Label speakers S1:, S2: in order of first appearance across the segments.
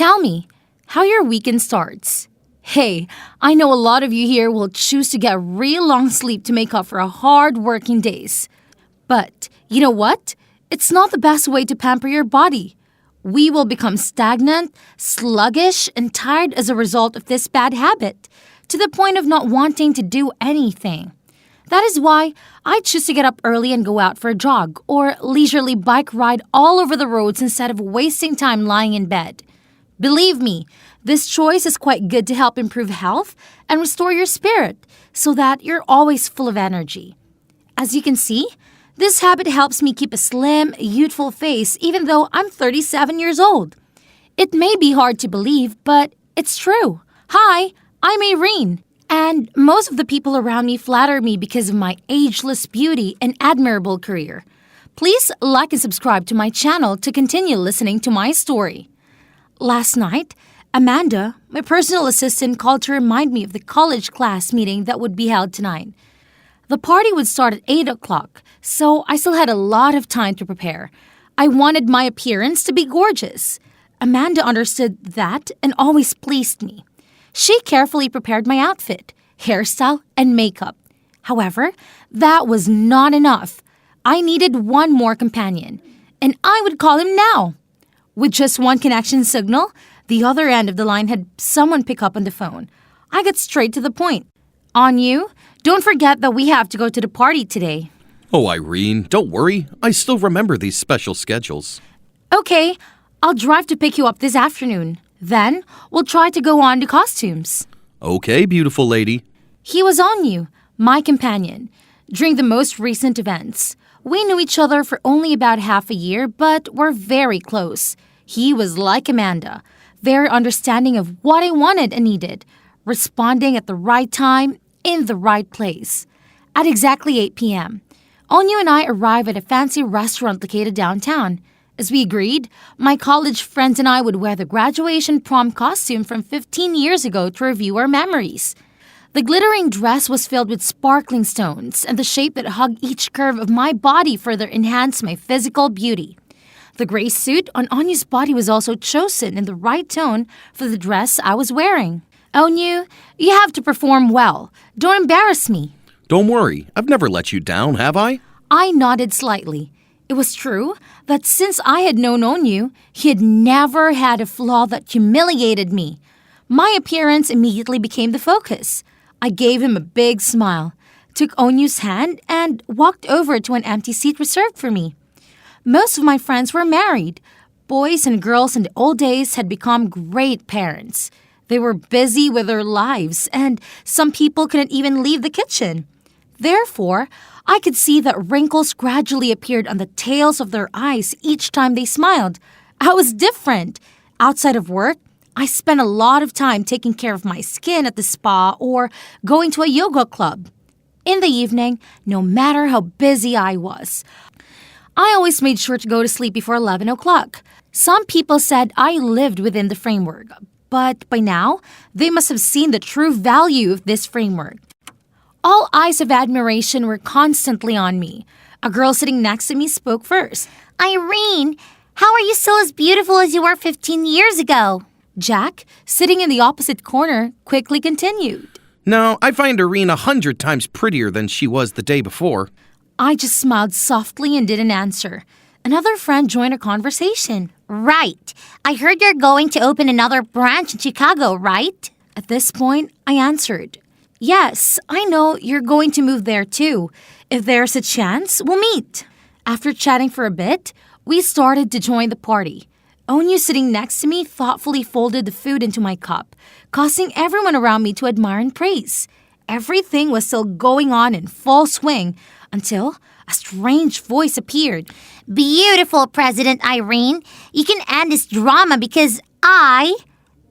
S1: tell me how your weekend starts. Hey, I know a lot of you here will choose to get real long sleep to make up for a hard working days. But you know what? It's not the best way to pamper your body. We will become stagnant, sluggish, and tired as a result of this bad habit, to the point of not wanting to do anything. That is why I choose to get up early and go out for a jog or leisurely bike ride all over the roads instead of wasting time lying in bed. Believe me, this choice is quite good to help improve health and restore your spirit so that you're always full of energy. As you can see, this habit helps me keep a slim, youthful face even though I'm 37 years old. It may be hard to believe, but it's true. Hi, I'm Irene, and most of the people around me flatter me because of my ageless beauty and admirable career. Please like and subscribe to my channel to continue listening to my story. Last night, Amanda, my personal assistant, called to remind me of the college class meeting that would be held tonight. The party would start at 8 o'clock, so I still had a lot of time to prepare. I wanted my appearance to be gorgeous. Amanda understood that and always pleased me. She carefully prepared my outfit, hairstyle, and makeup. However, that was not enough. I needed one more companion, and I would call him now. With just one connection signal, the other end of the line had someone pick up on the phone. I got straight to the point. On you, don't forget that we have to go to the party today.
S2: Oh, Irene, don't worry. I still remember these special schedules.
S1: Okay, I'll drive to pick you up this afternoon. Then, we'll try to go on to costumes.
S2: Okay, beautiful lady.
S1: He was on you, my companion, during the most recent events. We knew each other for only about half a year, but were very close. He was like Amanda, very understanding of what I wanted and needed, responding at the right time, in the right place. At exactly 8 p.m., Onyu and I arrived at a fancy restaurant located downtown. As we agreed, my college friends and I would wear the graduation prom costume from 15 years ago to review our memories. The glittering dress was filled with sparkling stones, and the shape that hugged each curve of my body further enhanced my physical beauty. The gray suit on Onyu's body was also chosen in the right tone for the dress I was wearing. Onyu, you have to perform well. Don't embarrass me.
S2: Don't worry. I've never let you down, have I?
S1: I nodded slightly. It was true that since I had known Onyu, he had never had a flaw that humiliated me. My appearance immediately became the focus. I gave him a big smile, took Onyu's hand, and walked over to an empty seat reserved for me. Most of my friends were married. Boys and girls in the old days had become great parents. They were busy with their lives, and some people couldn't even leave the kitchen. Therefore, I could see that wrinkles gradually appeared on the tails of their eyes each time they smiled. I was different. Outside of work, I spent a lot of time taking care of my skin at the spa or going to a yoga club. In the evening, no matter how busy I was, I always made sure to go to sleep before 11 o'clock. Some people said I lived within the framework, but by now, they must have seen the true value of this framework. All eyes of admiration were constantly on me. A girl sitting next to me spoke first.
S3: Irene, how are you still as beautiful as you were 15 years ago?
S1: Jack, sitting in the opposite corner, quickly continued.
S2: No, I find Irene 100 times prettier than she was the day before.
S1: I just smiled softly and didn't answer. Another friend joined our conversation.
S3: Right. I heard you're going to open another branch in Chicago, right?
S1: At this point, I answered. Yes, I know you're going to move there too. If there's a chance, we'll meet. After chatting for a bit, we started to join the party. Onyu sitting next to me thoughtfully folded the food into my cup, causing everyone around me to admire and praise. Everything was still going on in full swing until a strange voice appeared.
S3: Beautiful, President Irene. You can end this drama because I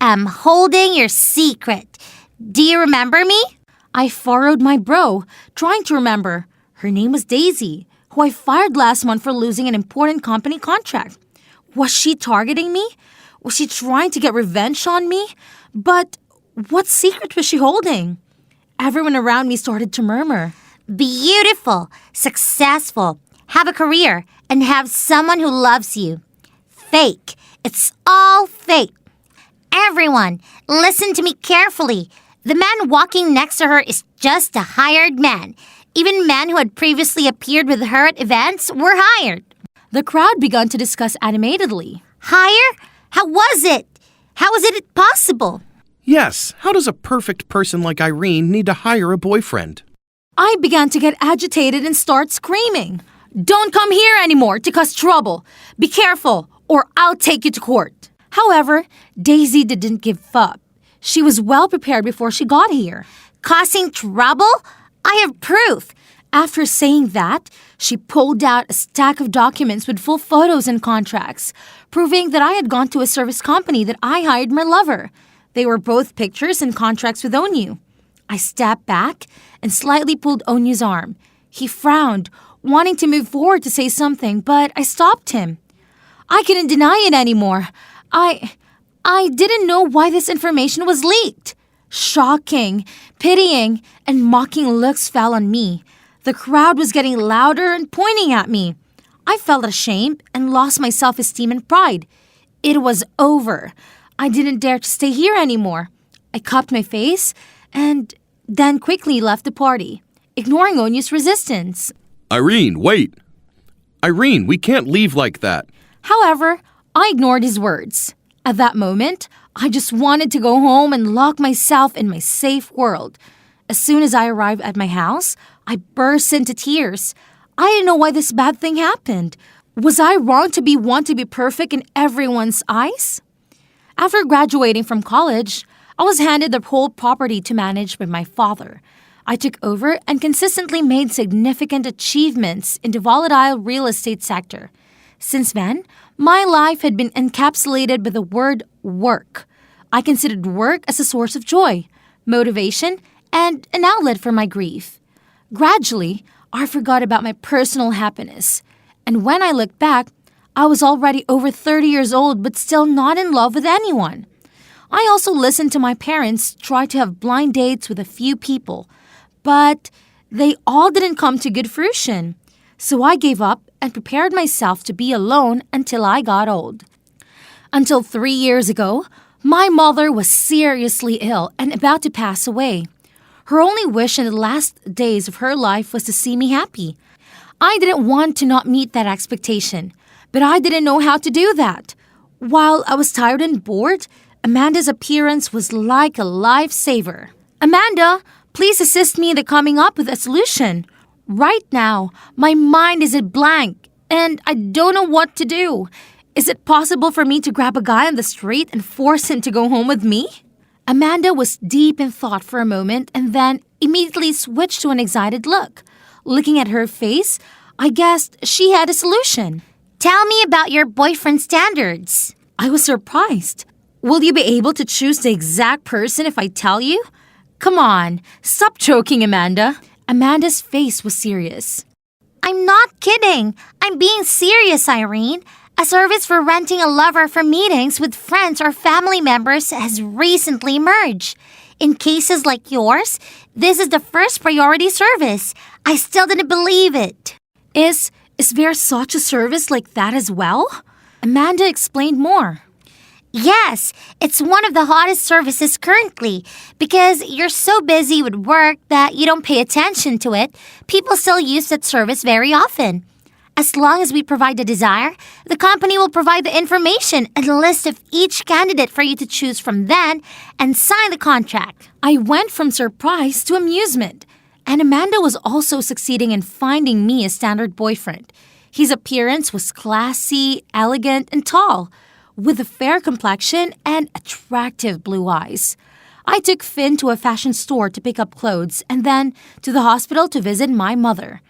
S3: am holding your secret. Do you remember me?
S1: I furrowed my brow, trying to remember. Her name was Daisy, who I fired last month for losing an important company contract. Was she targeting me? Was she trying to get revenge on me? But what secret was she holding? Everyone around me started to murmur.
S3: Beautiful, successful, have a career, and have someone who loves you. Fake. It's all fake. Everyone, listen to me carefully. The man walking next to her is just a hired man. Even men who had previously appeared with her at events were hired.
S1: The crowd began to discuss animatedly.
S3: Hire? How was it? How was it possible?
S2: Yes, how does a perfect person like Irene need to hire a boyfriend?
S1: I began to get agitated and start screaming. Don't come here anymore to cause trouble. Be careful, or I'll take you to court. However, Daisy didn't give up. She was well prepared before she got here.
S3: Causing trouble? I have proof.
S1: After saying that, she pulled out a stack of documents with full photos and contracts, proving that I had gone to a service company that I hired my lover. They were both pictures and contracts with Onyu. I stepped back and slightly pulled Onyu's arm. He frowned, wanting to move forward to say something, but I stopped him. I couldn't deny it anymore. I didn't know why this information was leaked. Shocking, pitying, and mocking looks fell on me. The crowd was getting louder and pointing at me. I felt ashamed and lost my self-esteem and pride. It was over. I didn't dare to stay here anymore. I cupped my face and then quickly left the party, ignoring Onyu's resistance.
S2: Irene, wait! Irene, we can't leave like that.
S1: However, I ignored his words. At that moment, I just wanted to go home and lock myself in my safe world. As soon as I arrived at my house, I burst into tears. I didn't know why this bad thing happened. Was I wrong to want to be perfect in everyone's eyes? After graduating from college, I was handed the whole property to manage by my father. I took over and consistently made significant achievements in the volatile real estate sector. Since then, my life had been encapsulated by the word work. I considered work as a source of joy, motivation, and an outlet for my grief. Gradually, I forgot about my personal happiness. And when I looked back, I was already over 30 years old but still not in love with anyone. I also listened to my parents try to have blind dates with a few people, but they all didn't come to good fruition. So I gave up and prepared myself to be alone until I got old. Until 3 years ago, my mother was seriously ill and about to pass away. Her only wish in the last days of her life was to see me happy. I didn't want to not meet that expectation, but I didn't know how to do that. While I was tired and bored, Amanda's appearance was like a lifesaver. Amanda, please assist me in coming up with a solution. Right now, my mind is a blank, and I don't know what to do. Is it possible for me to grab a guy on the street and force him to go home with me? Amanda was deep in thought for a moment and then immediately switched to an excited look. Looking at her face, I guessed she had a solution.
S3: Tell me about your boyfriend's standards.
S1: I was surprised. Will you be able to choose the exact person if I tell you? Come on, stop joking, Amanda. Amanda's face was serious.
S3: I'm not kidding. I'm being serious, Irene. A service for renting a lover for meetings with friends or family members has recently emerged. In cases like yours, this is the first priority service. I still didn't believe it.
S1: Is there such a service like that as well? Amanda explained more.
S3: Yes, it's one of the hottest services currently. Because you're so busy with work that you don't pay attention to it, people still use that service very often. As long as we provide the desire, the company will provide the information and a list of each candidate for you to choose from then and sign the contract.
S1: I went from surprise to amusement. And Amanda was also succeeding in finding me a standard boyfriend. His appearance was classy, elegant, and tall, with a fair complexion and attractive blue eyes. I took Finn to a fashion store to pick up clothes and then to the hospital to visit my mother.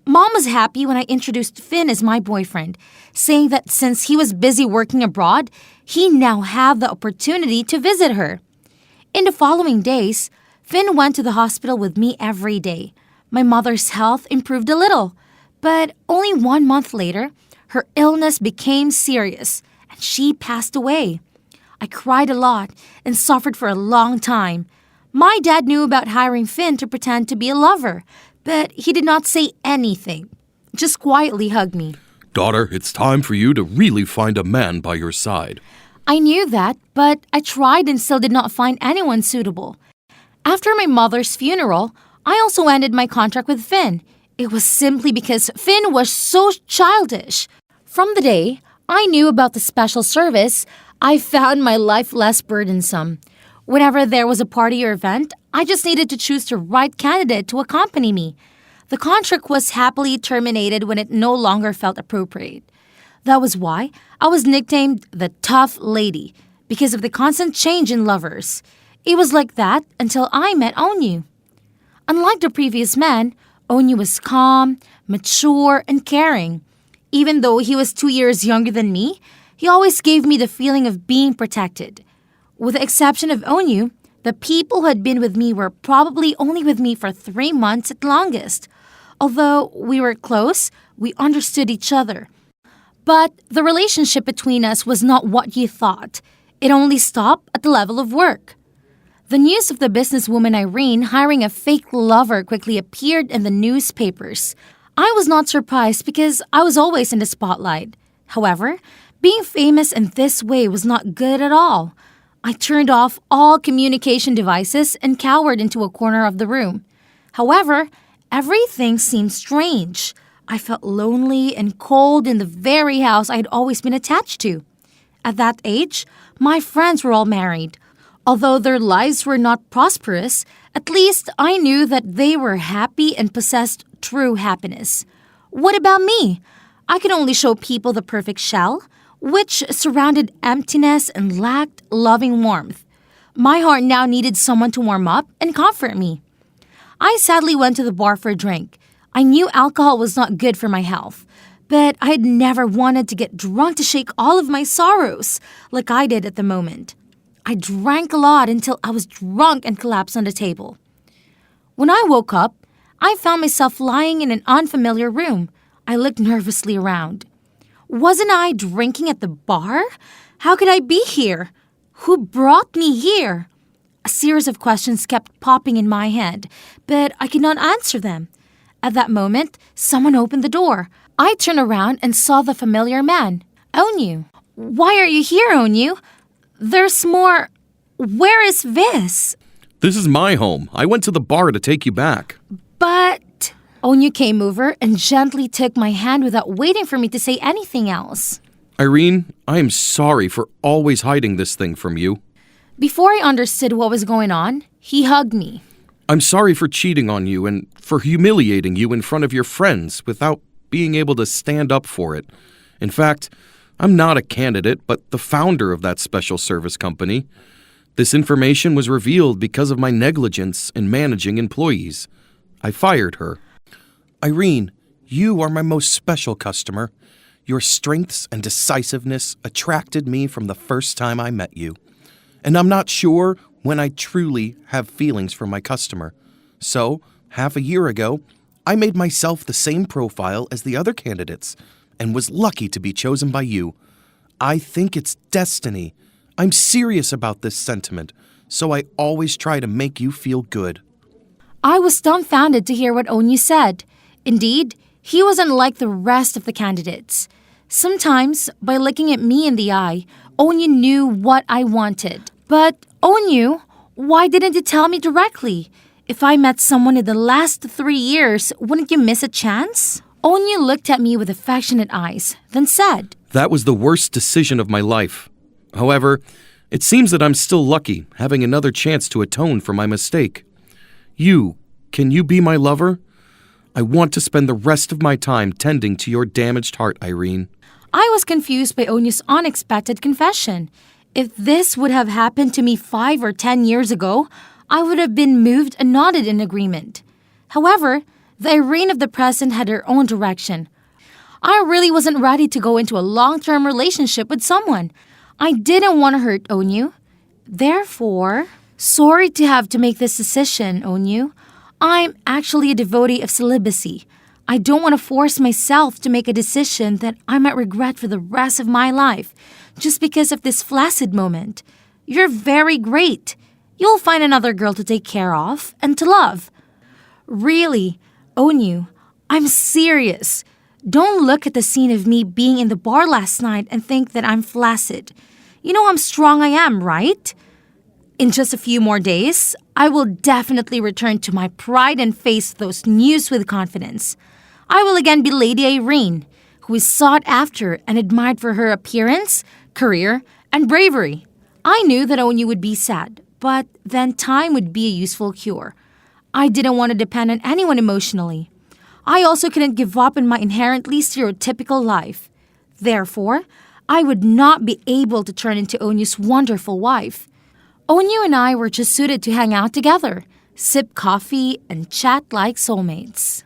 S1: Mom was happy when I introduced Finn as my boyfriend, saying that since he was busy working abroad, he now had the opportunity to visit her. In the following days, Finn went to the hospital with me every day. My mother's health improved a little, but only 1 month later, her illness became serious and she passed away. I cried a lot and suffered for a long time. My dad knew about hiring Finn to pretend to be a lover, but he did not say anything, just quietly hugged me.
S2: Daughter, it's time for you to really find a man by your side.
S1: I knew that, but I tried and still did not find anyone suitable. After my mother's funeral, I also ended my contract with Finn. It was simply because Finn was so childish. From the day I knew about the special service, I found my life less burdensome. Whenever there was a party or event, I just needed to choose the right candidate to accompany me. The contract was happily terminated when it no longer felt appropriate. That was why I was nicknamed the Tough Lady, because of the constant change in lovers. It was like that until I met Onyu. Unlike the previous man, Onyu was calm, mature, and caring. Even though he was 2 years younger than me, he always gave me the feeling of being protected. With the exception of Onyu, the people who had been with me were probably only with me for 3 months at longest. Although we were close, we understood each other. But the relationship between us was not what you thought. It only stopped at the level of work. The news of the businesswoman Irene hiring a fake lover quickly appeared in the newspapers. I was not surprised because I was always in the spotlight. However, being famous in this way was not good at all. I turned off all communication devices and cowered into a corner of the room. However, everything seemed strange. I felt lonely and cold in the very house I had always been attached to. At that age, my friends were all married. Although their lives were not prosperous, at least I knew that they were happy and possessed true happiness. What about me? I could only show people the perfect shell, which surrounded emptiness and lacked loving warmth. My heart now needed someone to warm up and comfort me. I sadly went to the bar for a drink. I knew alcohol was not good for my health, but I had never wanted to get drunk to shake all of my sorrows like I did at the moment. I drank a lot until I was drunk and collapsed on the table. When I woke up, I found myself lying in an unfamiliar room. I looked nervously around. Wasn't I drinking at the bar? How could I be here? Who brought me here? A series of questions kept popping in my head, but I could not answer them. At that moment, someone opened the door. I turned around and saw the familiar man, Onyu. Why are you here, Onyu? There's more. Where is Vis?
S2: This is my home. I went to the bar to take you back.
S1: But Onyu came over and gently took my hand without waiting for me to say anything else.
S2: Irene, I am sorry for always hiding this thing from you.
S1: Before I understood what was going on, he hugged me.
S2: I'm sorry for cheating on you and for humiliating you in front of your friends without being able to stand up for it. In fact, I'm not a candidate, but the founder of that special service company. This information was revealed because of my negligence in managing employees. I fired her. Irene, you are my most special customer. Your strengths and decisiveness attracted me from the first time I met you. And I'm not sure when I truly have feelings for my customer. So, half a year ago, I made myself the same profile as the other candidates and was lucky to be chosen by you. I think it's destiny. I'm serious about this sentiment, so I always try to make you feel good.
S1: I was dumbfounded to hear what Onyu said. Indeed, he was unlike the rest of the candidates. Sometimes, by looking at me in the eye, Onyu knew what I wanted. But, Onyu, why didn't you tell me directly? If I met someone in the last 3 years, wouldn't you miss a chance? Onyu looked at me with affectionate eyes, then said,
S2: That was the worst decision of my life. However, it seems that I'm still lucky, having another chance to atone for my mistake. Can you be my lover? I want to spend the rest of my time tending to your damaged heart, Irene.
S1: I was confused by Onyu's unexpected confession. If this would have happened to me 5 or 10 years ago, I would have been moved and nodded in agreement. However, the Irene of the present had her own direction. I really wasn't ready to go into a long-term relationship with someone. I didn't want to hurt Onyu. Therefore, sorry to have to make this decision, Onyu. I'm actually a devotee of celibacy. I don't want to force myself to make a decision that I might regret for the rest of my life, just because of this flaccid moment. You're very great. You'll find another girl to take care of and to love. Really, Onyu, I'm serious. Don't look at the scene of me being in the bar last night and think that I'm flaccid. You know how strong I am, right? In just a few more days, I will definitely return to my pride and face those news with confidence. I will again be Lady Irene, who is sought after and admired for her appearance, career, and bravery. I knew that Onyu would be sad, but then time would be a useful cure. I didn't want to depend on anyone emotionally. I also couldn't give up on my inherently stereotypical life. Therefore, I would not be able to turn into Onyu's wonderful wife. Onyu and I were just suited to hang out together, sip coffee, and chat like soulmates.